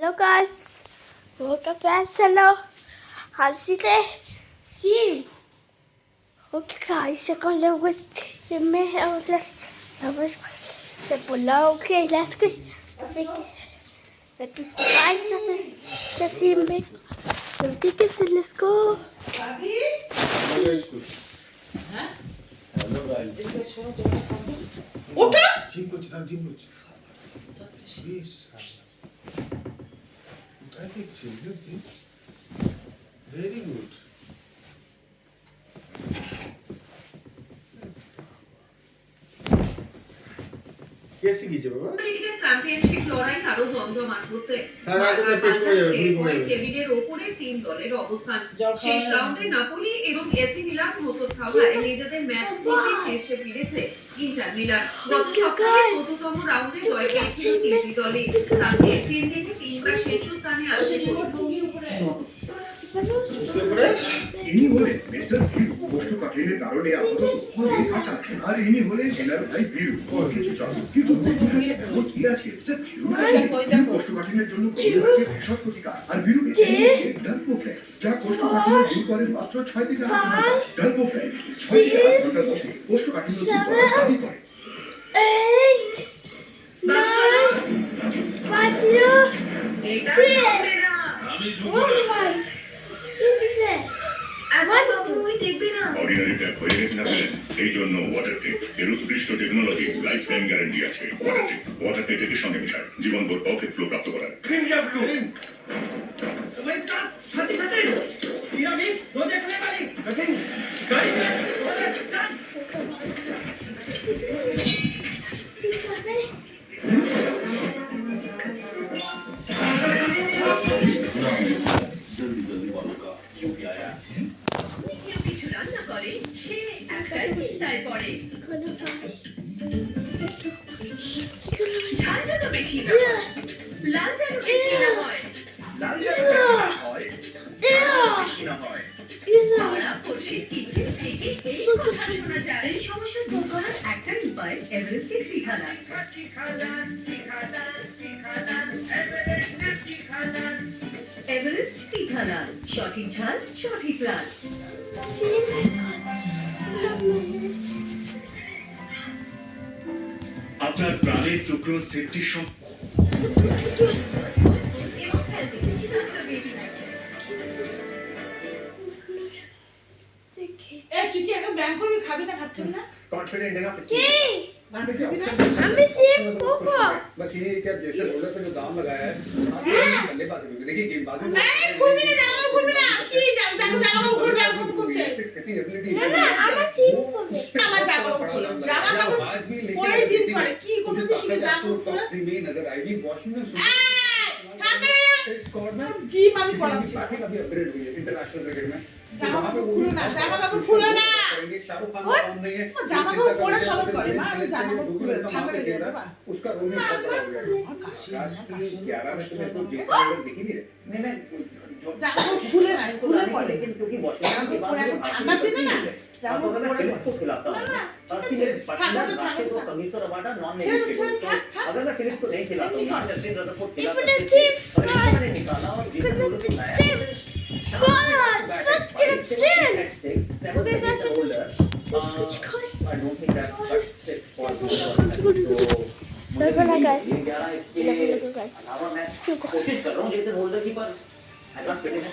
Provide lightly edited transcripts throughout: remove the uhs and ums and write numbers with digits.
Hello guys, welcome to our channel. I'm Sile Sim. Okay guys, you're gonna with the mail like the below. Okay, let's go. Let me try something. The sim make the tickets. Let's go. ওটা gym করছি তার gym করছি বেশ কোথায় দেখছি very good কে শিখিয়েছে বাবা ক্রিকেটের চ্যাম্পিয়নশিপ লড়াই আরো জমজমাট হচ্ছে টেবিলের ওপরে তিন দলের অবস্থান শেষ রাউন্ডে নাপোলি এবং এসি মিলান হোঁচট খাওয়ায় নিজেদের ম্যাচ জিতে শীর্ষে ফিরেছে ইন্টার মিলান গত সপ্তাহে চতুর্থ রাউন্ডে জয় পেয়েছিল তিনটি দলই তাতে তিন দিনে তিনবার শীর্ষস্থানে আসে ইনি হলেন মিস্টার ভিরু কোষ্ঠকাঠিন্যের কারণে আপাতত অনেক কাটাচ্ছেন আর ইনি হলেন এনার ভাই ভিরু কিছু চলে কিন্তু এমন কি আছে মিস্টার ভিরু কোষ্ঠকাঠিন্যের জন্য আছে ভেষজ প্রতিকার আর ভিরু ডার্পোফ্লেক্স যা কোষ্ঠকাঠিন্য দূর করে মাত্র 6 থেকে 8 ঘন্টা ডার্পোফ্লেক্স 6 থেকে 8 ঘন্টার মধ্যে কোষ্ঠকাঠিন্য দূর করার দাবি করে 8 এই জন্য ওয়াটার টেক এর উৎকৃষ্ট টেকনোলজি লাইফ টাইম গ্যারান্টি আছে ওয়াটার টেক এর সঙ্গে মিশায় জীবনভর পারফেক্ট ফ্লো প্রাপ্ত করার কিছু রান্না করে সে একটাই চিন্তায় পড়ে ঝাল যেন বেশি না হয়, লাল যেন বেশি না হয় আমরা পড়ছি কিচেন থেকে এই কথা শোনা যায় এই সমস্যা দূর করার একটাই উপায় এভারেস্টের ঠিকাদান এভারেস্ট ঠিকাদান সঠিক ঝাল সঠিক লাল আপনার প্রাণের টুকরো সেফটির তুই কি এখন ব্যায়াম করবি খাবি না খাচ্ছিস না कॉन्फिडेंट है ना আমি সিম কোকো बस ये क्या जैसे रोलर पे जो दाम लगाया है बल्लेबाजी में देखिए गेंदबाजी খুলবি না জামা খুলবি না কি দেখো জামা খুলবে এখন করছে सेटिंग एबिलिटी না না আমার সিম করবে আমার জামা খুলো জামা কাপড় आज भी लेकिन পরে জিত করে কি করতে শিখে জামা খুলো टॉप 3 में नजर आएगी वॉशिंगटन स्कोर में জিম আমি করাচ্ছি काफी अपग्रेड हुई है इंटरनेशनल क्रिकेट में জামা কাপড় খুলো না জামা কাপড় খুলো না शाहरुख खान का काम नहीं है জামা কাপড় পরে সবাই করে মা আমি জামা কাপড় খুলে ঠান্ডা লেগে যাবে বাবা उसका रोल भी बहुत बड़ा हो गया আমার কাশি না কাশি 11 में तुम्हें तो जैसे नंबर दिख ही नहीं रहे नहीं জামা কাপড় খুলে না খুলে পরে लेकिन क्योंकि वॉशिंगटन के बाद পরে ঠান্ডা দিনে না জামা अब अगर কাপড় मैं পরে फिलिप्स को खिलाता हूँ और ঠিক फिर আছে, पटना থাকো, राशि को থাকো। कमीज और रवाटा नॉन ছেড়ে, नेगोशिएबल থাক, থাক। अगर मैं फिलिप्स को नहीं खिलाता हूँ नहीं जतिन रदरफोर्ड खिला Even सकते the थे chips, और इसको guys. मैंने निकाला और जिस Could गोल be को the लाया same. God, just get a chin. Okay, guys, let's go to call. I don't think that that's for Look at guys. ये क्या है Look कि at guys. अब मैं कोशिश कर रहा हूँ जैसे होल्डर की पर आई नॉट फिटिंग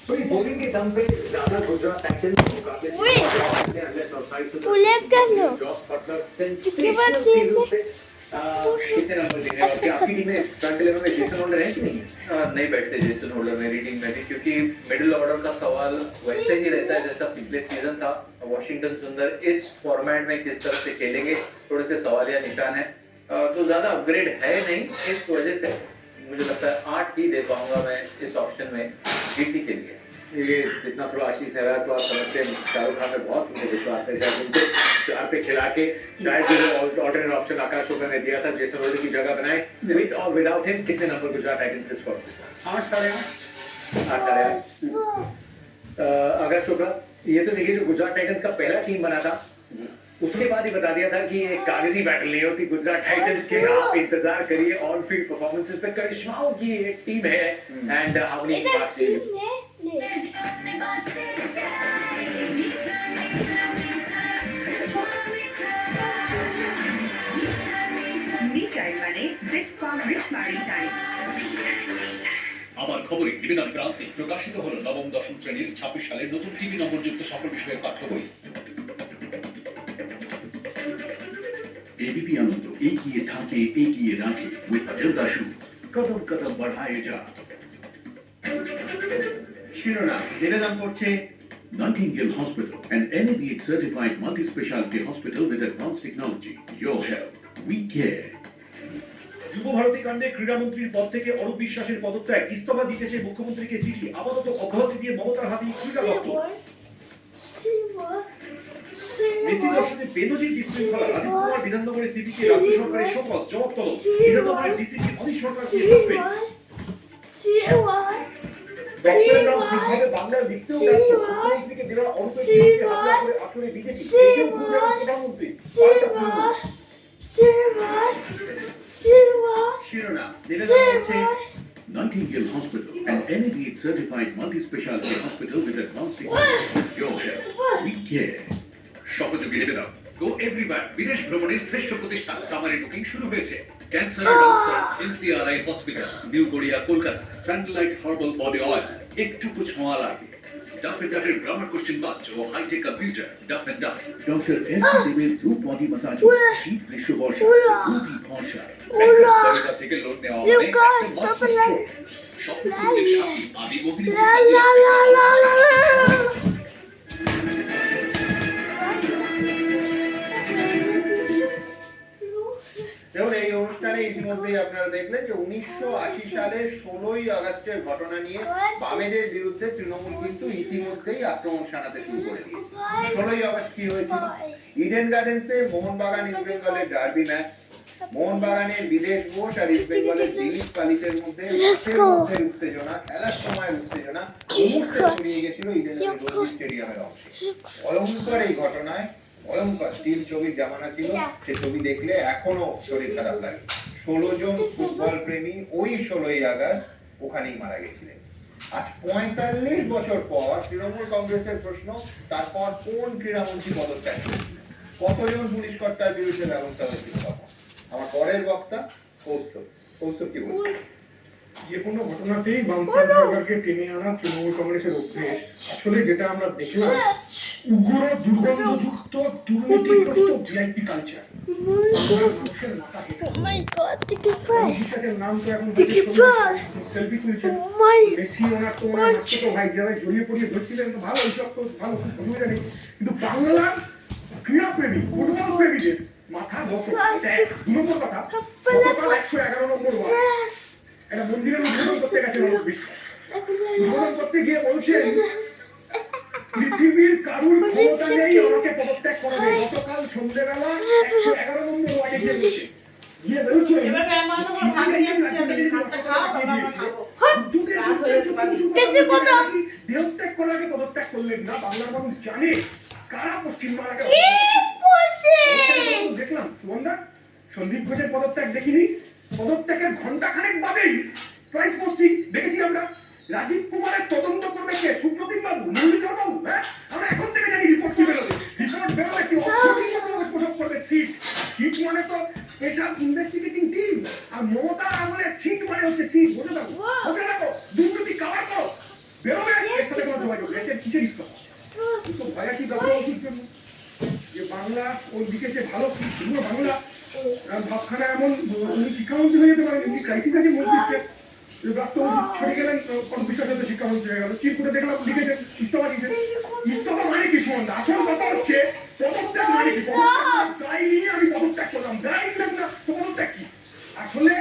तो ये बॉलिंग के दम पे ज्यादा गुजरात टाइटंस के मुकाबले फुले कर लो चुके बाद सीन में कितने नंबर दे रहे हैं अच्छा, आपकी टीम में फ्रंट इलेवन में जेसन होल्डर है कि नहीं नहीं बैठते जेसन होल्डर मेरी टीम में भी क्योंकि मिडिल ऑर्डर का सवाल वैसे ही रहता है जैसा पिछले सीजन था वॉशिंगटन सुंदर इस फॉर्मेट में किस तरह से खेलेंगे थोड़े से सवालिया निशान है तो ज्यादा अपग्रेड है नहीं इस वजह से मुझे लगता है 8 ही दे पाऊंगा मैं इस ऑप्शन में जीटी के लिए ये जितना थोड़ा आशीष है तो आप समझते हैं शाहरुख खान में बहुत मुझे विश्वास है शायद उनको 4 पे खिला के शायद जो ऑल्टरनेट ऑप्शन आकाश शोभा ने दिया था जैसन होल्डर की जगह बनाए विद और विदाउट हिम कितने नंबर गुजरात टाइटंस से स्कोर 8 साढ़े 8 अगर शोभा ये तो देखिए जो गुजरात टाइटंस का पहला टीम बना था उसके बाद ही बता दिया था कि ये कागजी बैटल नहीं होती गुजरात टाइटंस के। आप इंतजार करिए ऑन फील्ड परफॉर्मेंसेस पे। करिश्माओं की एक टीम है एंड अवनी की बात से মি টাইম মানে বেস্ট ফার্ম রিচ মারি টাইম। আমার খবরে নিবেদন ক্রান্তি প্রকাশিত হলো নবম দশম শ্রেণীর 26 সালের নতুন টিভি নম্বরযুক্ত সকল বিষয়ের পাঠ্য বই। एबीपी आनंद एगिए থাকে এগিয়ে রাখে with अजर दाशु कदम कदम बढ़ाए जा। শিরোনাম নিবেদন করছে Nightingale Hospital, an NABH certified multi-specialty hospital with advanced technology. Your health, we care. যুব ভারতী কাণ্ডে ক্রীড়ামন্ত্রীর পদ থেকে অরূপ বিশ্বাসের পদত্যাগ, ইস্তফা দিতেছে মুখ্যমন্ত্রীকে চিঠি, আপাতত অব্যাহতি দিয়ে মমতার হাতে ক্রীড়া দপ্তর। মেসি দর্শনে বেনজির বিশৃঙ্খলা, রাজীব কুমার বিধাননগরের সিপিকে রাজ্য সরকারের শোকজ জবাব তলব। বিধাননগরের ডিসিপি অনিশ সরকারকে সাসপেন্ড। ডক্টরের নাম ঠিকভাবে বাংলায় লিখতেও ব্যর্থ, মুখ্যমন্ত্রীকে দেওয়া অরূপের চিঠিকে হামলা করে আসলে বিজেপি এটাও ভুল জানেন প্রধানমন্ত্রী। শিরোনাম নিবেদন করছে Nightingale Hospital, an NABH certified multi-specialty hospital with advanced technology. Your health, we care. সহযোগী নিবেদন গো এভরিওয়্যার বিদেশ ভ্রমণের শ্রেষ্ঠ প্রতিষ্ঠান সামারি বুকিং শুরু হয়েছে। Cancer answer NCRI hospital new Garia Kolkata. স্যান্ডলাইট হার্বাল বডি অয়েল একটুকু ছোঁয়া লাগে। ডাফ এন্ড ডাফের গ্রামার কোশ্চেন বাঞ্চ ও hi tech computer Duff and Duff. Dr. S. Devel Group Body Massage, শীত গ্রীষ্ম বর্ষা, দুটি ভরসা। ব্যাংকার থেকে লোন নেওয়া You মানে guys, একটা stop master it, like- stroke. স্বপ্নপূরণের সাথী আদি অভিনেত্রী La la la la la la. দেখুন এই অনুষ্ঠানে ইতিমধ্যেই আপনারা দেখলেন যে 1980 সালে 16ই আগস্টের ঘটনা নিয়ে বামেদের বিরুদ্ধে তৃণমূল কিন্তু ইতিমধ্যেই আক্রমণ শানাতে শুরু করে দিয়েছে। 16ই আগস্ট কি হয়েছিল? ইডেন গার্ডেন্সে মোহনবাগান ইস্ট বেঙ্গলের ডার্বি ম্যাচ। মোহনবাগানের বিদেশ বোস আর ইস্ট বেঙ্গলের দিলীপ কালিতের মধ্যে উত্তেজনা, খেলার সময় উত্তেজনা মুহূর্তে ছড়িয়ে গেছিল ইডেনের রোজি স্টেডিয়ামের অংশে। ভয়ঙ্কর এই ঘটনায় ভয়ঙ্কর স্টিল ছবির জামানা ছিল, সে ছবি দেখলে এখনো শরীর খারাপ লাগে। 16 জন ফুটবল প্রেমী ওই 16ই আগস্ট ওখানেই মারা গেছিলেন। আজ 45 বছর পর তৃণমূল কংগ্রেসের প্রশ্ন, তারপর কোন ক্রীড়ামন্ত্রী পদত্যাগ করলেন? কতজন পুলিশ কর্তার বিরুদ্ধে ব্যবস্থা হয়েছিল তখন? আমার পরের বক্তা কৌস্তব কি বলছেন? যে কোনো ঘটনাতেই বামফ্রন্ট সরকারকে টেনে আনা তৃণমূল কংগ্রেসের অভ্যেস। আসলে যেটা আমরা দেখলাম, উগ্র দুর্গন্ধযুক্ত দুর্নীতিগ্রস্ত ভিআইপি কালচার। মানুষের মাথা হেঁটে Oh my god, take a fight. বিশ্বাসের নাম তো এখন Take a fight. সেলফি তুলছে। Oh my মেসি ওনার তো ওনার হাসপাতাল তো ভাই যারা জড়িয়ে পড়িয়ে ধরছিলেন তো ভালো, এইসব তো ভালো, অসুবিধা নেই। কিন্তু বাংলার ক্রীড়াপ্রেমী ফুটবল প্রেমীদের মাথা গত নম্বর কথা, গতকাল 111 নম্বর ওয়ার্ড yes. একটা মন্দিরের উদ্বোধন করতে গেছে অরূপ বিশ্বাস। উদ্বোধন করতে গিয়ে বলছেন পৃথিবীর কারুর ক্ষমতা নেই আমাকে পদত্যাগ করাবে। গতকাল সন্ধ্যেবেলা 111 নম্বর ওয়ার্ডে গিয়ে বলছে, গিয়ে বলছে দেহত্যাগ করাকে পদত্যাগ করলেন না। বাংলার মানুষ জানে কারা পশ্চিমবাংলাকে দেখলাম। সুমনদা, সন্দীপ ঘোষের পদত্যাগ দেখিনি, পদত্যাগের ঘন্টা খানেক বাদেই প্রাইস পোস্টিং দেখেছি আমরা। রাজীব কুমারের তদন্ত করবে কে? সুপ্রদীপ বাবু, মুরলীধর বাবু। হ্যাঁ, আমরা এখন থেকে জানি রিপোর্ট কি বেরোবে। রিপোর্ট বেরোবে কি পোশাক করবে সিট। সিট মানে তো স্পেশাল ইনভেস্টিগেটিং টিম। আর মমতা আমলে সিট মানে হচ্ছে সিট। বুঝে থাকো, বসে থাকো, দুর্নীতি কাভার করো, বেরোবে। এর সাথে কোনো যোগাযোগ নেই। এটা কিসের ইস্তফা? তো ভয়া কি দরকার ওষুধ জন্য? যে বাংলা ওই দিকে যে ভালো পুরো বাংলা ভাবখানা এমন উনি শিক্ষামন্ত্রী হয়ে যেতে পারেন। এমনি ক্রাইসিস আছে মন্ত্রীকে ছেড়ে গেলেন, বিশ্বাসের শিক্ষামন্ত্রী হয়ে গেল। চিরকুটে দেখলাম লিখেছেন ইস্তফা দিয়েছেন। ইস্তফা মানে কি সুমন? আসল কথা হচ্ছে পদত্যাগ মানে কি? দায় নিয়ে আমি পদত্যাগ করলাম, দায় নিলাম না, পদত্যাগ কি? আসলে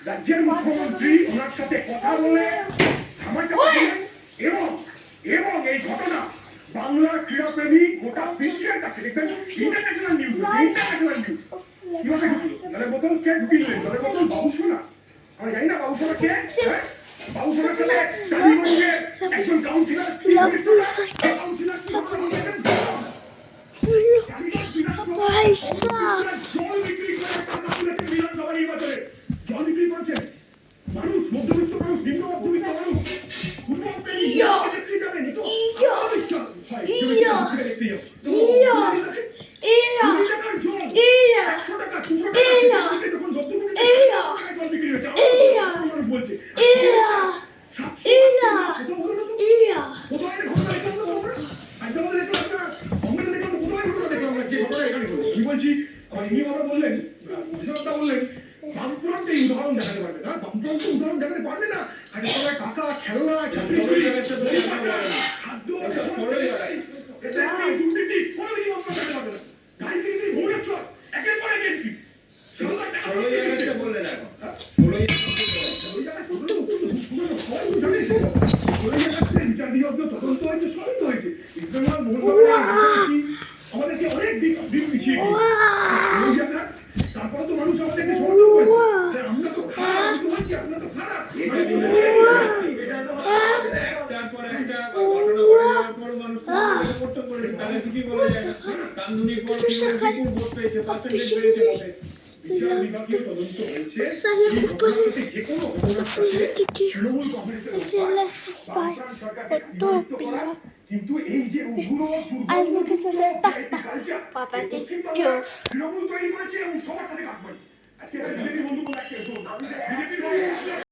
রাজ্যের মুখ্যমন্ত্রী ওনার সাথে কথা বলে আমার কাছে এবং এই ঘটনা বাংলা ক্রীড়াপ্রেমী গোটা বিশ্বের কাছে দেখবেন ইন্টারন্যাশনাল নিউজ। কিভাবে দলের বোতল কে ঢুকিলেন? দলের বোতল বাবুসোনা, আমরা জানি না বাবুসোনা কে। বাবুসোনার সাথে টালিগঞ্জের একজন কাউন্সিলর পয়সা জল বিক্রি করে টাকা তুলেছে বিধানসভা নির্বাচনে। জল বিক্রি করছেন মানুষ, মধ্যবিত্ত মানুষ, নিম্ন মধ্যবিত্ত মানুষ, কি বলছি ইনি বাবা বললেন, বললেন বামফ্রন্টে উদাহরণ দেখাতে পারবে না, বামফ্রন্ট উদাহরণ দেখাতে পারবে না। আগে সবাই টাকা, খেলনা, খাদ্য, দুর্নীতি কোনোদিনই বামফ্রন্ট দেখাতে পারবে না। গাড়ি কিনে ভুবনেশ্বর একের পর এক এমপি। বললেন এখন তদন্ত হয়েছে, সবই হয়েছে। আমাদেরকে অনেক দিক পিছিয়ে তারপরে তো মানুষ আমাদেরকে সমর্থন করেছে। আমরা তো খারাপ, আমি তো বলছি আপনারা তো খারাপ। একটার পর একটা ঘটনা ঘটে যাওয়ার পর মানুষ সমর্থন করে, তাহলে কি বলা যায় না? কান্দুনি পর বিপুল ভোট পেয়েছে, পার্সেন্টেজ পেয়েছে ভোটে। বিচার বিভাগীয় তদন্ত হয়েছে, Sale এই por ঘটনাতে যে কোনো ঘটনার সাথে তৃণমূল কংগ্রেসের let's just buy Utopia. কিন্তু এই যে উগ্র I look at the doctor. Papa did too. Trinamool তৈরি করেছে এবং সবার সাথে কাজ করে। আজকে বিজেপি বন্ধু বলে